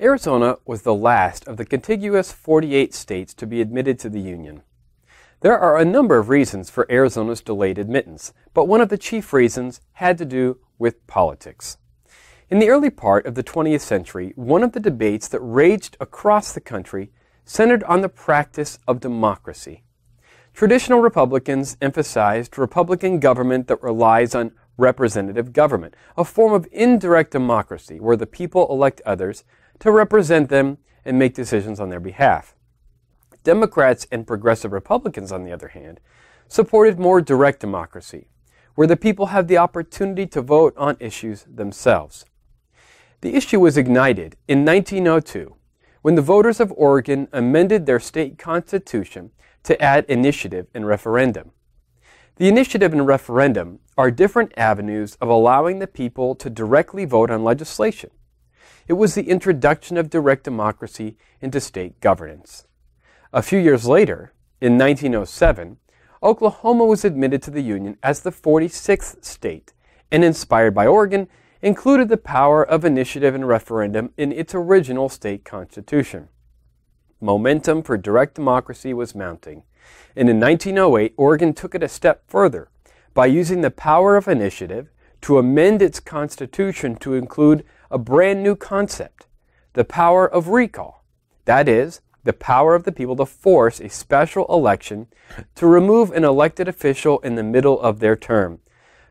Arizona was the last of the contiguous 48 states to be admitted to the Union. There are a number of reasons for Arizona's delayed admittance, but one of the chief reasons had to do with politics. In the early part of the 20th century, one of the debates that raged across the country centered on the practice of democracy. Traditional Republicans emphasized Republican government that relies on representative government, a form of indirect democracy where the people elect others to represent them and make decisions on their behalf. Democrats and progressive Republicans, on the other hand, supported more direct democracy, where the people have the opportunity to vote on issues themselves. The issue was ignited in 1902 when the voters of Oregon amended their state constitution to add initiative and referendum. The initiative and referendum are different avenues of allowing the people to directly vote on legislation. It was the introduction of direct democracy into state governance. A few years later, in 1907, Oklahoma was admitted to the Union as the 46th state, and inspired by Oregon, included the power of initiative and referendum in its original state constitution. Momentum for direct democracy was mounting, and in 1908, Oregon took it a step further by using the power of initiative to amend its constitution to include a brand new concept, the power of recall. That is, the power of the people to force a special election to remove an elected official in the middle of their term,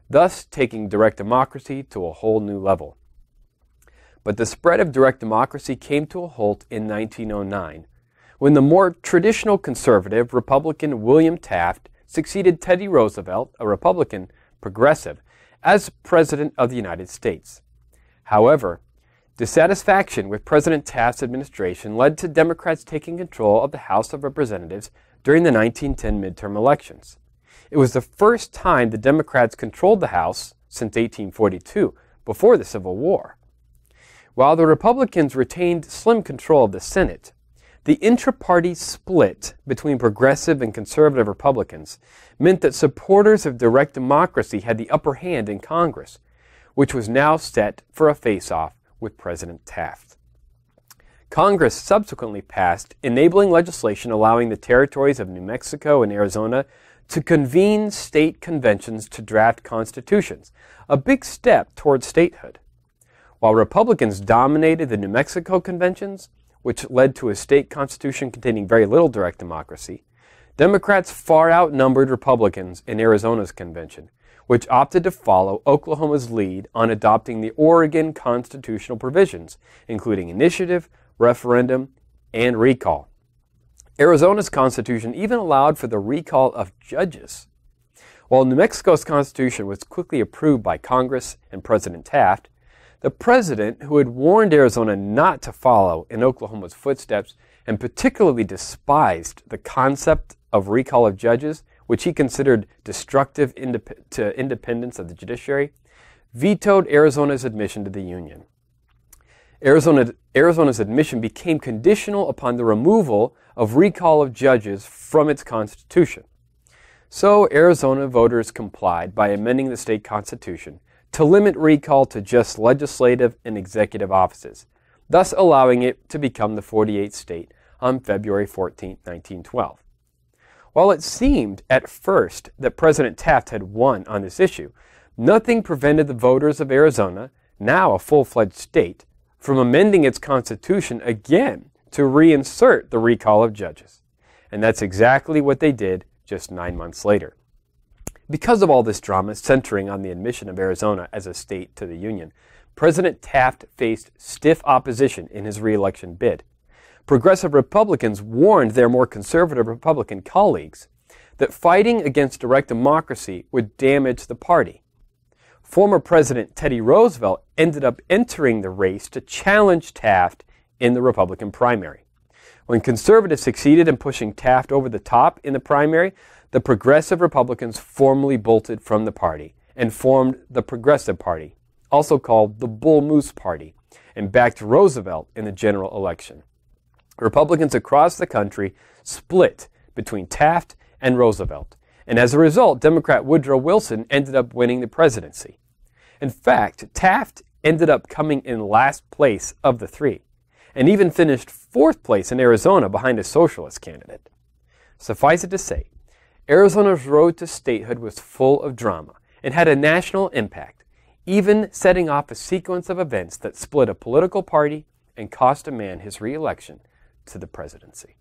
thus taking direct democracy to a whole new level. But the spread of direct democracy came to a halt in 1909, when the more traditional conservative Republican William Taft succeeded Teddy Roosevelt, a Republican progressive, as President of the United States. However, dissatisfaction with President Taft's administration led to Democrats taking control of the House of Representatives during the 1910 midterm elections. It was the first time the Democrats controlled the House since 1842, before the Civil War. While the Republicans retained slim control of the Senate, the intra-party split between progressive and conservative Republicans meant that supporters of direct democracy had the upper hand in Congress, which was now set for a face-off with President Taft. Congress subsequently passed enabling legislation allowing the territories of New Mexico and Arizona to convene state conventions to draft constitutions, a big step towards statehood. While Republicans dominated the New Mexico conventions, which led to a state constitution containing very little direct democracy, Democrats far outnumbered Republicans in Arizona's convention, which opted to follow Oklahoma's lead on adopting the Oregon constitutional provisions, including initiative, referendum, and recall. Arizona's constitution even allowed for the recall of judges. While New Mexico's constitution was quickly approved by Congress and President Taft, the president, who had warned Arizona not to follow in Oklahoma's footsteps and particularly despised the concept of recall of judges, which he considered destructive to independence of the judiciary, vetoed Arizona's admission to the Union. Arizona's admission became conditional upon the removal of recall of judges from its constitution. So Arizona voters complied by amending the state constitution to limit recall to just legislative and executive offices, thus allowing it to become the 48th state on February 14, 1912. While it seemed at first that President Taft had won on this issue, nothing prevented the voters of Arizona, now a full-fledged state, from amending its constitution again to reinsert the recall of judges. And that's exactly what they did just 9 months later. Because of all this drama centering on the admission of Arizona as a state to the Union, President Taft faced stiff opposition in his re-election bid. Progressive Republicans warned their more conservative Republican colleagues that fighting against direct democracy would damage the party. Former President Teddy Roosevelt ended up entering the race to challenge Taft in the Republican primary. When conservatives succeeded in pushing Taft over the top in the primary, the progressive Republicans formally bolted from the party and formed the Progressive Party, also called the Bull Moose Party, and backed Roosevelt in the general election. Republicans across the country split between Taft and Roosevelt, and as a result, Democrat Woodrow Wilson ended up winning the presidency. In fact, Taft ended up coming in last place of the three, and even finished 4th place in Arizona behind a socialist candidate. Suffice it to say, Arizona's road to statehood was full of drama and had a national impact, even setting off a sequence of events that split a political party and cost a man his re-election to the presidency.